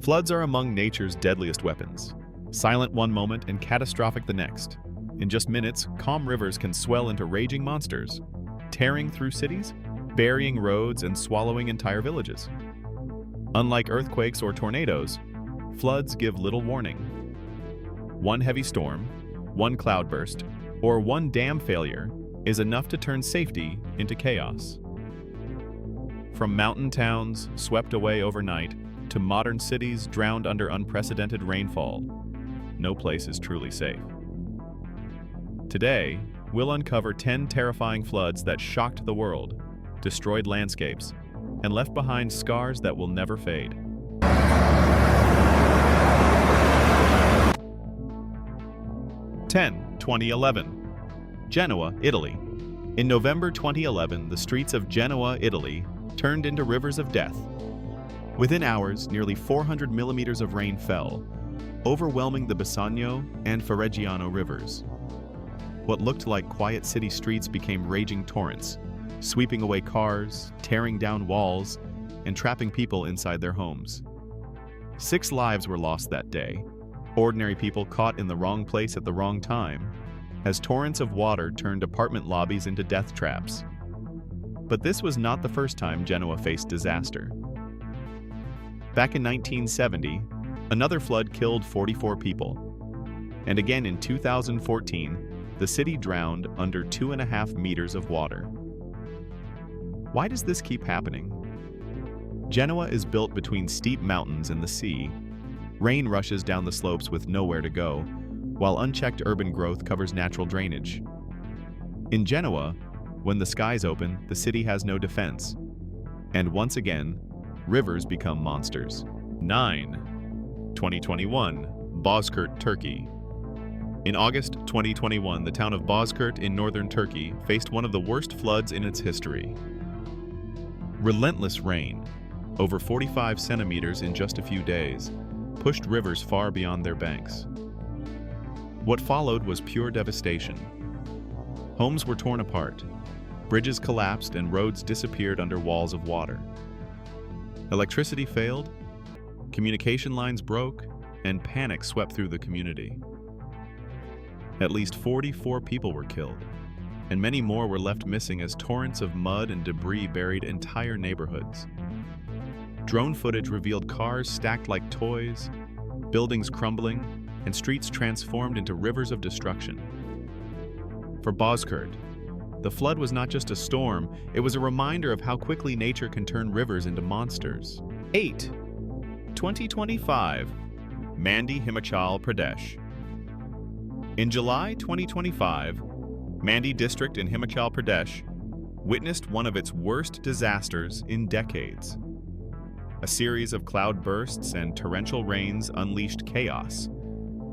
Floods are among nature's deadliest weapons. Silent one moment and catastrophic the next. In just minutes, calm rivers can swell into raging monsters, tearing through cities, burying roads, and swallowing entire villages. Unlike earthquakes or tornadoes, floods give little warning. One heavy storm, one cloudburst, or one dam failure is enough to turn safety into chaos. From mountain towns swept away overnight to modern cities drowned under unprecedented rainfall, no place is truly safe. Today, we'll uncover 10 terrifying floods that shocked the world, destroyed landscapes, and left behind scars that will never fade. (10) 2011. Genoa, Italy. In November 2011, the streets of Genoa, Italy, turned into rivers of death. Within hours, nearly 400 millimeters of rain fell, overwhelming the Bisogno and Ferragiano rivers. What looked like quiet city streets became raging torrents, sweeping away cars, tearing down walls, and trapping people inside their homes. 6 lives were lost that day, ordinary people caught in the wrong place at the wrong time, as torrents of water turned apartment lobbies into death traps. But this was not the first time Genoa faced disaster. Back in 1970, another flood killed 44 people. And again in 2014, the city drowned under 2.5 meters of water. Why does this keep happening? Genoa is built between steep mountains and the sea. Rain rushes down the slopes with nowhere to go, while unchecked urban growth covers natural drainage. In Genoa, when the skies open, the city has no defense. And once again, rivers become monsters. 9. 2021. Bozkurt, Turkey. In August 2021, the town of Bozkurt in northern Turkey faced one of the worst floods in its history. Relentless rain, over 45 centimeters in just a few days, pushed rivers far beyond their banks. What followed was pure devastation. Homes were torn apart, bridges collapsed, and roads disappeared under walls of water. Electricity failed, communication lines broke, and panic swept through the community. At least 44 people were killed, and many more were left missing as torrents of mud and debris buried entire neighborhoods. Drone footage revealed cars stacked like toys, buildings crumbling, and streets transformed into rivers of destruction. For Bozkurt, the flood was not just a storm, it was a reminder of how quickly nature can turn rivers into monsters. 8. 2025. Mandi, Himachal Pradesh. In July 2025, Mandi district in Himachal Pradesh witnessed one of its worst disasters in decades. A series of cloudbursts and torrential rains unleashed chaos,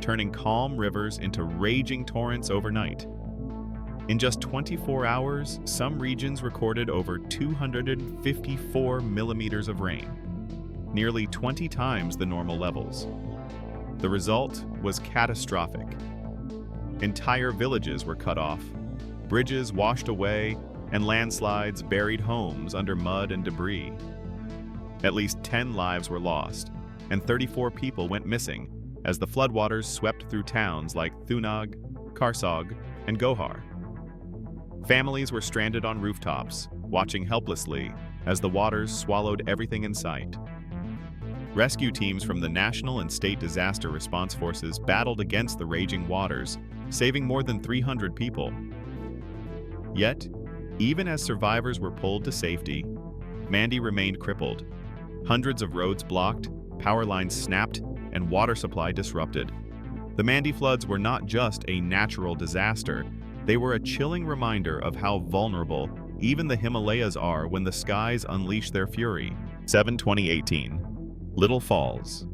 turning calm rivers into raging torrents overnight. In just 24 hours, some regions recorded over 254 millimeters of rain, nearly 20 times the normal levels. The result was catastrophic. Entire villages were cut off, bridges washed away, and landslides buried homes under mud and debris. At least 10 lives were lost, and 34 people went missing as the floodwaters swept through towns like Thunag, Karsog, and Gohar. Families were stranded on rooftops, watching helplessly as the waters swallowed everything in sight. Rescue teams from the national and state disaster response forces battled against the raging waters, saving more than 300 people. Yet, even as survivors were pulled to safety, Mandi remained crippled. Hundreds of roads blocked, power lines snapped, and water supply disrupted. The Mandi floods were not just a natural disaster, they were a chilling reminder of how vulnerable even the Himalayas are when the skies unleash their fury. 7. 2018. Little Falls.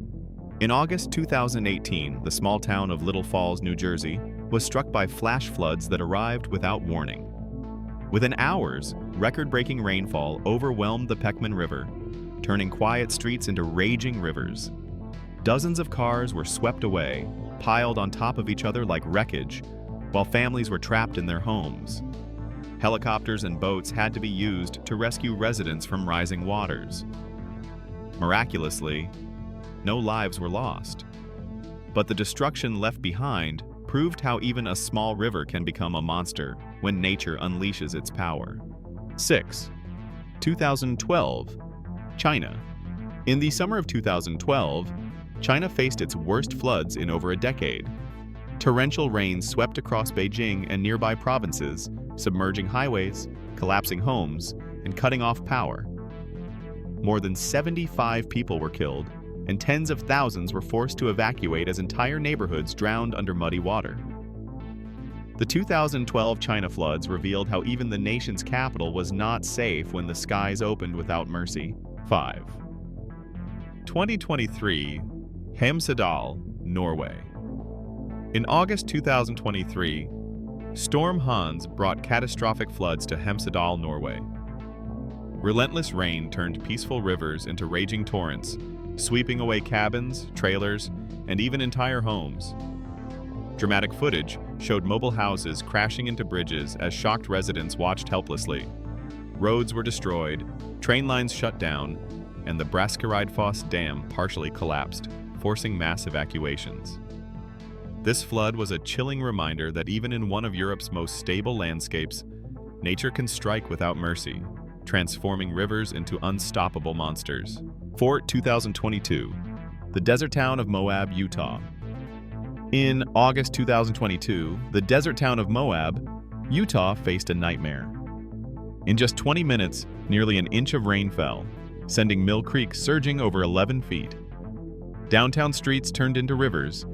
In August 2018, the small town of Little Falls, New Jersey, was struck by flash floods that arrived without warning. Within hours, record-breaking rainfall overwhelmed the Peckman River, turning quiet streets into raging rivers. Dozens of cars were swept away, piled on top of each other like wreckage, while families were trapped in their homes. Helicopters and boats had to be used to rescue residents from rising waters. Miraculously, no lives were lost. But the destruction left behind proved how even a small river can become a monster when nature unleashes its power. 6. 2012. China. In the summer of 2012, China faced its worst floods in over a decade. Torrential rains swept across Beijing and nearby provinces, submerging highways, collapsing homes, and cutting off power. More than 75 people were killed, and tens of thousands were forced to evacuate as entire neighborhoods drowned under muddy water. The 2012 China floods revealed how even the nation's capital was not safe when the skies opened without mercy. 5. 2023. Hemsedal, Norway. In August 2023, Storm Hans brought catastrophic floods to Hemsedal, Norway. Relentless rain turned peaceful rivers into raging torrents, sweeping away cabins, trailers, and even entire homes. Dramatic footage showed mobile houses crashing into bridges as shocked residents watched helplessly. Roads were destroyed, train lines shut down, and the Braskereidfoss Dam partially collapsed, forcing mass evacuations. This flood was a chilling reminder that even in one of Europe's most stable landscapes, nature can strike without mercy, transforming rivers into unstoppable monsters. 2022. The desert town of Moab, Utah. In August 2022, the desert town of Moab, Utah faced a nightmare. In just 20 minutes, nearly an inch of rain fell, sending Mill Creek surging over 11 feet. Downtown streets turned into rivers,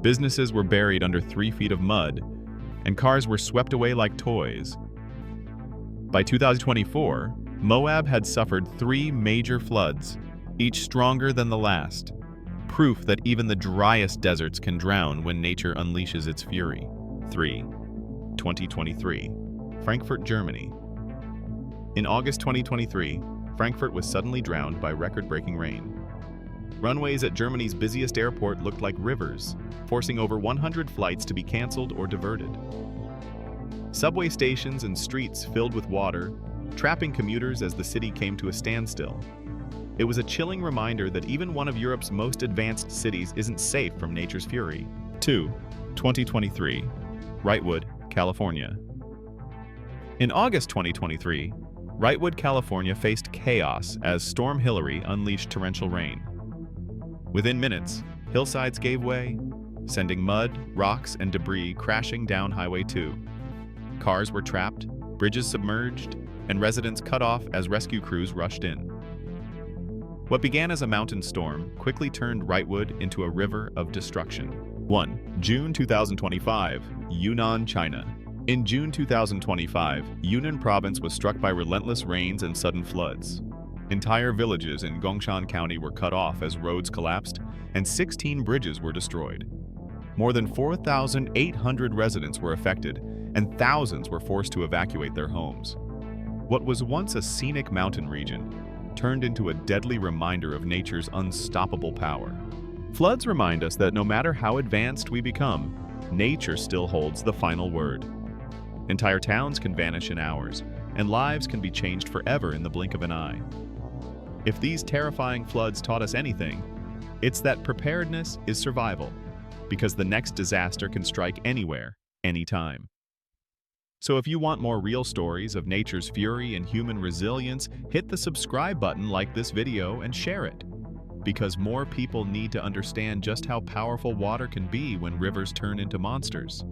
businesses were buried under 3 feet of mud, and cars were swept away like toys. By 2024, Moab had suffered 3 major floods, each stronger than the last, proof that even the driest deserts can drown when nature unleashes its fury. 3. 2023. Frankfurt, Germany. In August 2023, Frankfurt was suddenly drowned by record-breaking rain. Runways at Germany's busiest airport looked like rivers, forcing over 100 flights to be canceled or diverted. Subway stations and streets filled with water, trapping commuters as the city came to a standstill. It was a chilling reminder that even one of Europe's most advanced cities isn't safe from nature's fury. 2. 2023. Wrightwood, California. In August 2023, Wrightwood, California faced chaos as Storm Hilary unleashed torrential rain. Within minutes, hillsides gave way, sending mud, rocks, and debris crashing down Highway 2. Cars were trapped, bridges submerged, and residents cut off as rescue crews rushed in. What began as a mountain storm quickly turned Wrightwood into a river of destruction. 1. June 2025, Yunnan, China. In June 2025, Yunnan province was struck by relentless rains and sudden floods. Entire villages in Gongshan County were cut off as roads collapsed, and 16 bridges were destroyed. More than 4,800 residents were affected, and thousands were forced to evacuate their homes. What was once a scenic mountain region turned into a deadly reminder of nature's unstoppable power. Floods remind us that no matter how advanced we become, nature still holds the final word. Entire towns can vanish in hours, and lives can be changed forever in the blink of an eye. If these terrifying floods taught us anything, it's that preparedness is survival, because the next disaster can strike anywhere, anytime. So if you want more real stories of nature's fury and human resilience, hit the subscribe button like this video and share it, because more people need to understand just how powerful water can be when rivers turn into monsters.